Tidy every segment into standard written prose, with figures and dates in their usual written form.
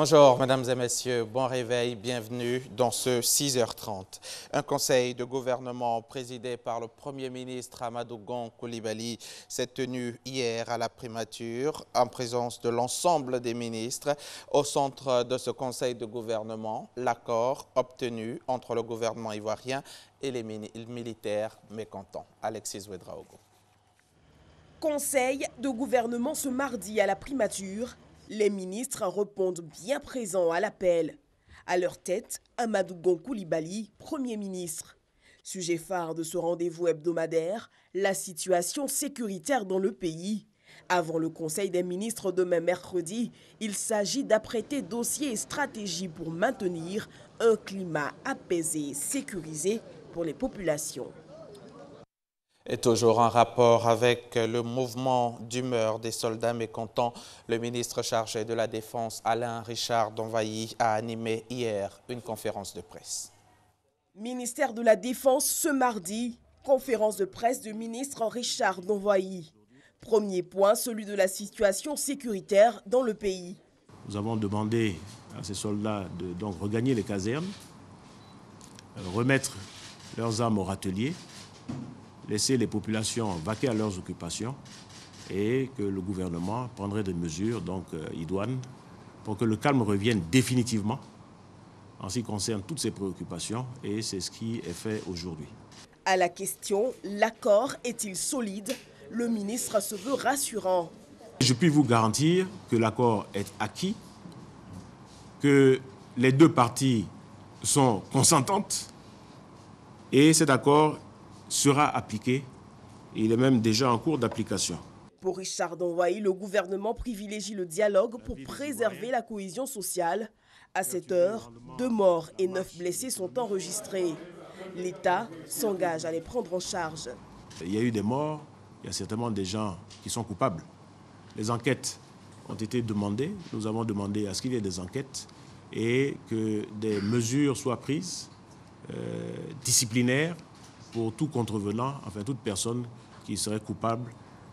Bonjour, mesdames et messieurs, bon réveil, bienvenue dans ce 6h30. Un conseil de gouvernement présidé par le Premier ministre Amadou Gon Coulibaly s'est tenu hier à la primature en présence de l'ensemble des ministres. Au centre de ce conseil de gouvernement, l'accord obtenu entre le gouvernement ivoirien et les militaires mécontents. Alexis Ouedraogo. Conseil de gouvernement ce mardi à la primature. Les ministres répondent bien présents à l'appel. À leur tête, Amadou Gon Coulibaly, Premier ministre. Sujet phare de ce rendez-vous hebdomadaire, la situation sécuritaire dans le pays. Avant le Conseil des ministres demain mercredi, il s'agit d'apprêter dossiers et stratégies pour maintenir un climat apaisé et sécurisé pour les populations. Et toujours en rapport avec le mouvement d'humeur des soldats mécontents, le ministre chargé de la Défense, Alain Richard Donvayi, a animé hier une conférence de presse. Ministère de la Défense ce mardi, conférence de presse du ministre Richard Donvayi. Premier point, celui de la situation sécuritaire dans le pays. Nous avons demandé à ces soldats de donc regagner les casernes, remettre leurs armes au râtelier, laisser les populations vaquer à leurs occupations et que le gouvernement prendrait des mesures idoines pour que le calme revienne définitivement en ce qui concerne toutes ces préoccupations, et c'est ce qui est fait aujourd'hui. À la question, l'accord est-il solide? Le ministre se veut rassurant. Je puis vous garantir que l'accord est acquis, que les deux parties sont consentantes et cet accord sera appliqué. Il est même déjà en cours d'application. Pour Richard Donvayi, le gouvernement privilégie le dialogue pour préserver la cohésion sociale. À cette heure, 2 morts et 9 blessés sont enregistrés. L'État s'engage à les prendre en charge. Il y a eu des morts, il y a certainement des gens qui sont coupables. Les enquêtes ont été demandées. Nous avons demandé à ce qu'il y ait des enquêtes et que des mesures soient prises disciplinaires pour tout contrevenant, enfin toute personne qui serait coupable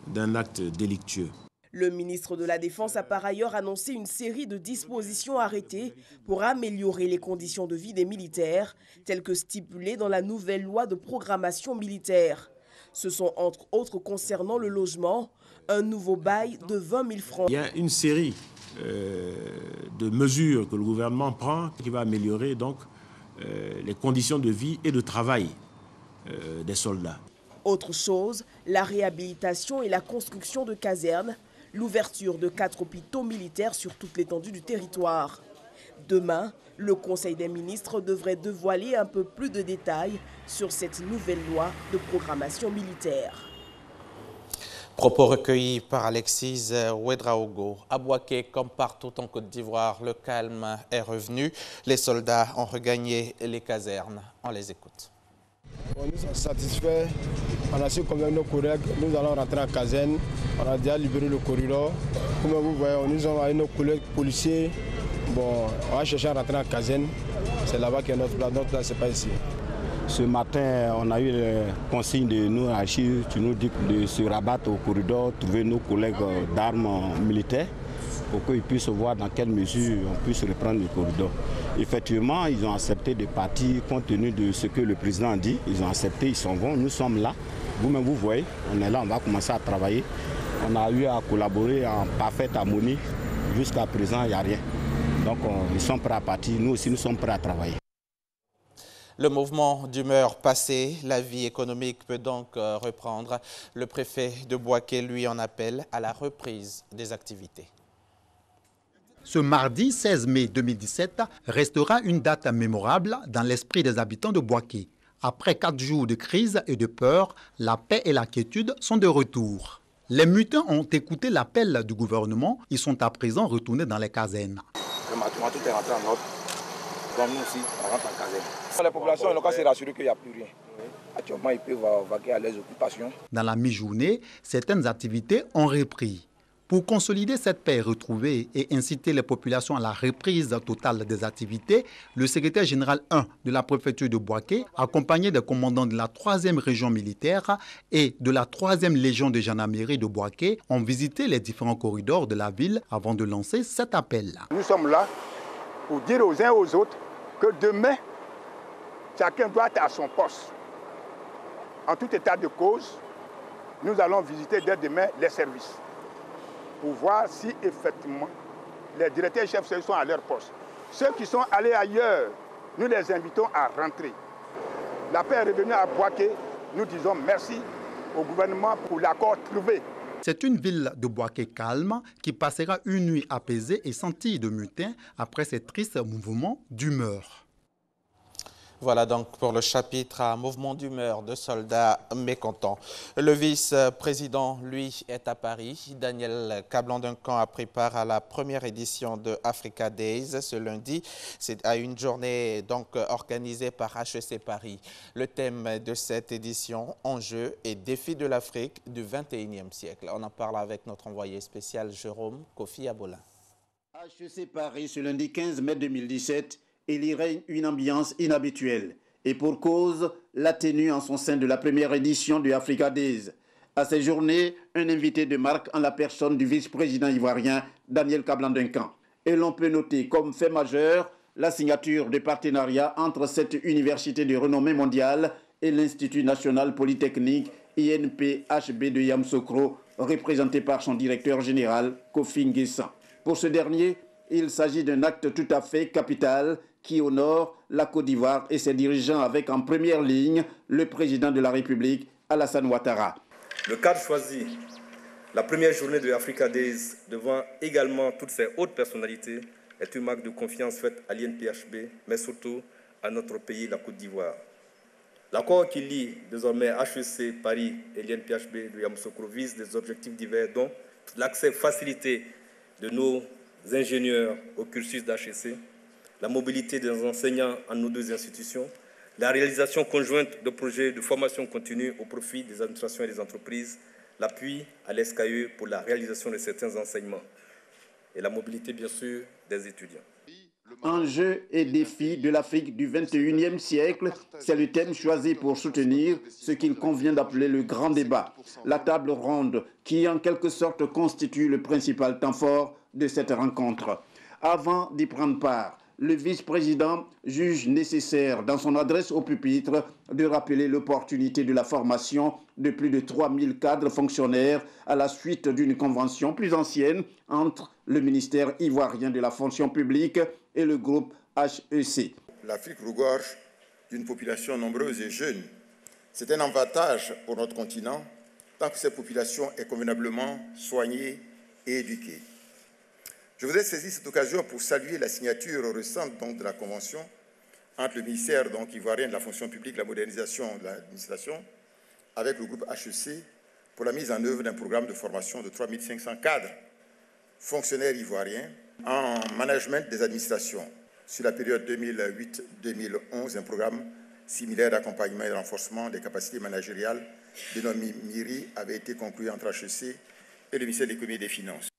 d'un acte délictueux. Le ministre de la Défense a par ailleurs annoncé une série de dispositions arrêtées pour améliorer les conditions de vie des militaires, telles que stipulées dans la nouvelle loi de programmation militaire. Ce sont entre autres concernant le logement, un nouveau bail de 20 000 francs. Il y a une série de mesures que le gouvernement prend qui va améliorer donc les conditions de vie et de travail des soldats. Autre chose, la réhabilitation et la construction de casernes, l'ouverture de 4 hôpitaux militaires sur toute l'étendue du territoire. Demain, le Conseil des ministres devrait dévoiler un peu plus de détails sur cette nouvelle loi de programmation militaire. Propos recueillis par Alexis Ouedraogo. À Bouaké, comme partout en Côte d'Ivoire, le calme est revenu. Les soldats ont regagné les casernes. On les écoute. Nous sommes satisfaits. On a su convaincre nos collègues. Nous allons rentrer en caserne. On a déjà libéré le corridor. Comme vous voyez, nous sommes avec nos collègues policiers. Bon, on va chercher à rentrer en caserne. C'est là-bas que notre place. Notre place, ce n'est pas ici. Ce matin, on a eu le consigne de nos archives qui nous dit de se rabattre au corridor, trouver nos collègues d'armes militaires pour qu'ils puissent voir dans quelle mesure on puisse reprendre le corridor. Effectivement, ils ont accepté de partir compte tenu de ce que le président a dit. Ils ont accepté, ils s'en vont, nous sommes là. Vous-même, vous voyez, on est là, on va commencer à travailler. On a eu à collaborer en parfaite harmonie. Jusqu'à présent, il n'y a rien. Donc, ils sont prêts à partir. Nous aussi, nous sommes prêts à travailler. Le mouvement d'humeur passé, la vie économique peut donc reprendre. Le préfet de Bouaké, lui, en appelle à la reprise des activités. Ce mardi 16 mai 2017 restera une date mémorable dans l'esprit des habitants de Bouaké. Après 4 jours de crise et de peur, la paix et la quiétude sont de retour. Les mutins ont écouté l'appel du gouvernement. Ils sont à présent retournés dans les casernes. Tout est rentré en ordre. Comme nous aussi, on rentre en caserne. La population locale s'est rassurée qu'il n'y a plus rien. Actuellement, ils peuvent vaquer à leurs occupations. Dans la mi-journée, certaines activités ont repris. Pour consolider cette paix retrouvée et inciter les populations à la reprise totale des activités, le secrétaire général 1 de la préfecture de Bouaké, accompagné des commandants de la 3e région militaire et de la 3e légion de gendarmerie de Bouaké, ont visité les différents corridors de la ville avant de lancer cet appel. Nous sommes là pour dire aux uns et aux autres que demain, chacun doit être à son poste. En tout état de cause, nous allons visiter dès demain les services pour voir si effectivement les directeurs et chefs de service sont à leur poste. Ceux qui sont allés ailleurs, nous les invitons à rentrer. La paix est revenue à Boaké. Nous disons merci au gouvernement pour l'accord trouvé. C'est une ville de Boaké calme qui passera une nuit apaisée et sentie de mutin après ces tristes mouvements d'humeur. Voilà donc pour le chapitre à mouvement d'humeur de soldats mécontents. Le vice-président, lui, est à Paris. Daniel Kablan-Duncan a pris part à la première édition de Africa Days ce lundi. C'est à une journée donc organisée par HEC Paris. Le thème de cette édition, enjeux et défis de l'Afrique du 21e siècle. On en parle avec notre envoyé spécial Jérôme Kofi Abola. HEC Paris ce lundi 15 mai 2017. Il y règne une ambiance inhabituelle. Et pour cause, la tenue en son sein de la première édition du Africa Days. À ces journées, un invité de marque en la personne du vice-président ivoirien Daniel Kablan-Duncan. Et l'on peut noter comme fait majeur la signature de partenariat entre cette université de renommée mondiale et l'Institut national polytechnique INPHB de Yamoussoukro, représenté par son directeur général Kofi Nguessan. Pour ce dernier, il s'agit d'un acte tout à fait capital qui honore la Côte d'Ivoire et ses dirigeants avec en première ligne le président de la République, Alassane Ouattara. Le cadre choisi, la première journée de Africa Days, devant également toutes ces hautes personnalités, est une marque de confiance faite à l'INPHB, mais surtout à notre pays, la Côte d'Ivoire. L'accord qui lie désormais HEC Paris et l'INPHB de Yamoussoukro vise des objectifs divers, dont l'accès facilité de nos ingénieurs au cursus d'HEC, la mobilité des enseignants en nos deux institutions, la réalisation conjointe de projets de formation continue au profit des administrations et des entreprises, l'appui à l'SKE pour la réalisation de certains enseignements et la mobilité, bien sûr, des étudiants. Enjeux et défis de l'Afrique du 21e siècle, c'est le thème choisi pour soutenir ce qu'il convient d'appeler le grand débat, la table ronde qui en quelque sorte constitue le principal temps fort de cette rencontre. Avant d'y prendre part, le vice-président juge nécessaire dans son adresse au pupitre de rappeler l'opportunité de la formation de plus de 3000 cadres fonctionnaires à la suite d'une convention plus ancienne entre le ministère ivoirien de la fonction publique et le groupe HEC. L'Afrique regorge d'une population nombreuse et jeune. C'est un avantage pour notre continent tant que cette population est convenablement soignée et éduquée. Je voudrais saisir cette occasion pour saluer la signature récente de la convention entre le ministère ivoirien de la fonction publique, la modernisation de l'administration, avec le groupe HEC pour la mise en œuvre d'un programme de formation de 3500 cadres fonctionnaires ivoiriens en management des administrations. Sur la période 2008-2011, un programme similaire d'accompagnement et de renforcement des capacités managériales dénommé MIRI avait été conclu entre HEC et le ministère de l'Économie et des Finances.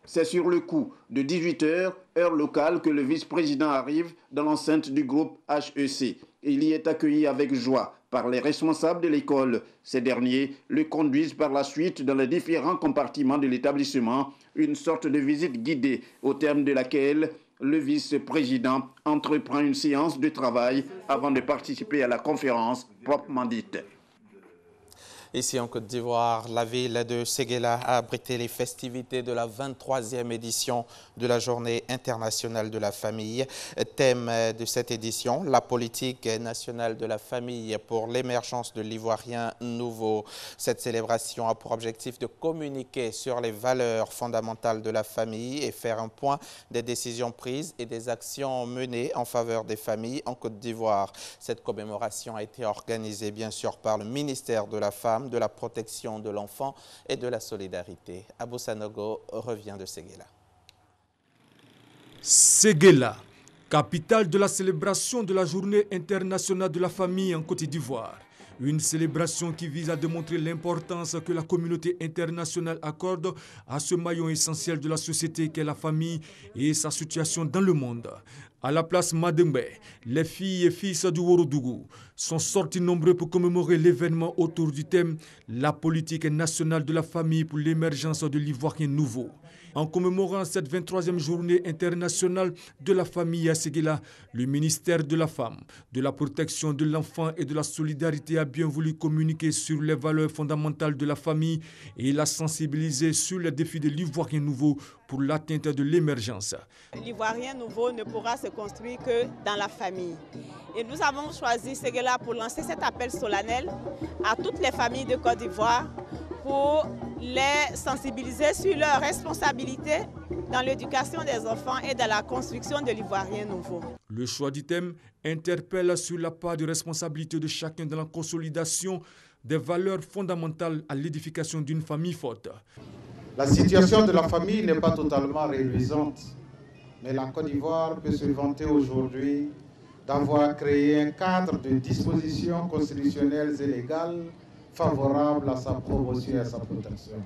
C'est sur le coup de 18h, heure locale, que le vice-président arrive dans l'enceinte du groupe HEC. Il y est accueilli avec joie par les responsables de l'école. Ces derniers le conduisent par la suite dans les différents compartiments de l'établissement, une sorte de visite guidée au terme de laquelle le vice-président entreprend une séance de travail avant de participer à la conférence proprement dite. Ici en Côte d'Ivoire, la ville de Séguéla a abrité les festivités de la 23e édition de la Journée internationale de la famille. Thème de cette édition, la politique nationale de la famille pour l'émergence de l'Ivoirien nouveau. Cette célébration a pour objectif de communiquer sur les valeurs fondamentales de la famille et faire un point des décisions prises et des actions menées en faveur des familles en Côte d'Ivoire. Cette commémoration a été organisée bien sûr par le ministère de la Femme, de la protection de l'enfant et de la solidarité. Abou Sanogo revient de Séguéla. Séguéla, capitale de la célébration de la Journée internationale de la famille en Côte d'Ivoire. Une célébration qui vise à démontrer l'importance que la communauté internationale accorde à ce maillon essentiel de la société qu'est la famille et sa situation dans le monde. À la place Madembe, les filles et fils du Worodougou sont sortis nombreux pour commémorer l'événement autour du thème « La politique nationale de la famille pour l'émergence de l'Ivoirien nouveau ». En commémorant cette 23e journée internationale de la famille à Séguéla, le ministère de la Femme, de la protection de l'enfant et de la solidarité a bien voulu communiquer sur les valeurs fondamentales de la famille et la sensibiliser sur les défis de l'Ivoirien nouveau pour l'atteinte de l'émergence. L'Ivoirien nouveau ne pourra se construire que dans la famille. Et nous avons choisi Séguéla pour lancer cet appel solennel à toutes les familles de Côte d'Ivoire pour les sensibiliser sur leurs responsabilités dans l'éducation des enfants et dans la construction de l'Ivoirien nouveau. Le choix du thème interpelle sur la part de responsabilité de chacun dans la consolidation des valeurs fondamentales à l'édification d'une famille forte. La situation de la famille n'est pas totalement réluisante, mais la Côte d'Ivoire peut se vanter aujourd'hui d'avoir créé un cadre de dispositions constitutionnelles et légales favorables à sa promotion et à sa protection.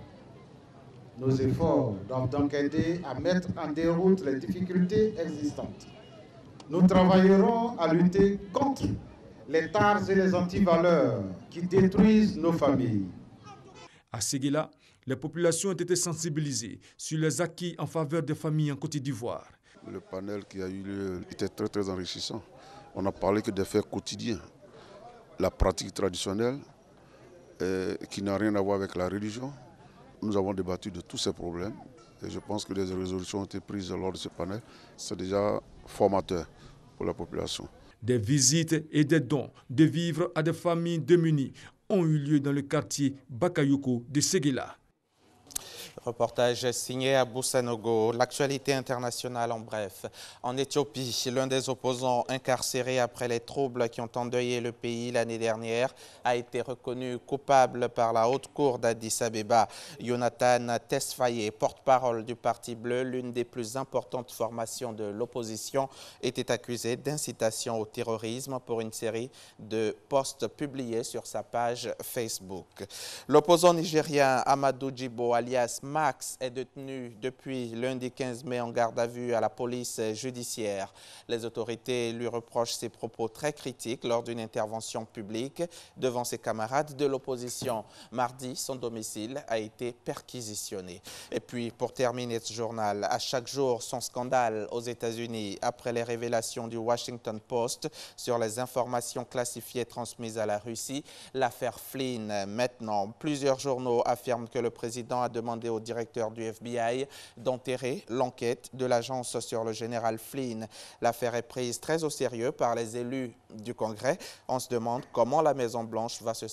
Nos efforts doivent donc aider à mettre en déroute les difficultés existantes. Nous travaillerons à lutter contre les tares et les antivaleurs qui détruisent nos familles. À Séguéla, les populations ont été sensibilisées sur les acquis en faveur des familles en Côte d'Ivoire. Le panel qui a eu lieu était très enrichissant. On n'a parlé que des faits quotidiens, la pratique traditionnelle qui n'a rien à voir avec la religion. Nous avons débattu de tous ces problèmes et je pense que les résolutions ont été prises lors de ce panel. C'est déjà formateur pour la population. Des visites et des dons de vivres à des familles démunies ont eu lieu dans le quartier Bakayoko de Séguéla. Reportage signé à Boussanogo. L'actualité internationale en bref. En Éthiopie, l'un des opposants incarcérés après les troubles qui ont endeuillé le pays l'année dernière a été reconnu coupable par la Haute Cour d'Addis Abeba. Jonathan Tesfaye, porte-parole du Parti bleu, l'une des plus importantes formations de l'opposition, était accusé d'incitation au terrorisme pour une série de posts publiés sur sa page Facebook. L'opposant nigérien Amadou Djibo, alias Max, est détenu depuis lundi 15 mai en garde à vue à la police judiciaire. Les autorités lui reprochent ses propos très critiques lors d'une intervention publique devant ses camarades de l'opposition. Mardi, son domicile a été perquisitionné. Et puis, pour terminer ce journal, à chaque jour, son scandale aux États-Unis après les révélations du Washington Post sur les informations classifiées transmises à la Russie. L'affaire Flynn, maintenant, plusieurs journaux affirment que le président a demandé au directeur du FBI d'enterrer l'enquête de l'agence sur le général Flynn. L'affaire est prise très au sérieux par les élus du Congrès. On se demande comment la Maison-Blanche va se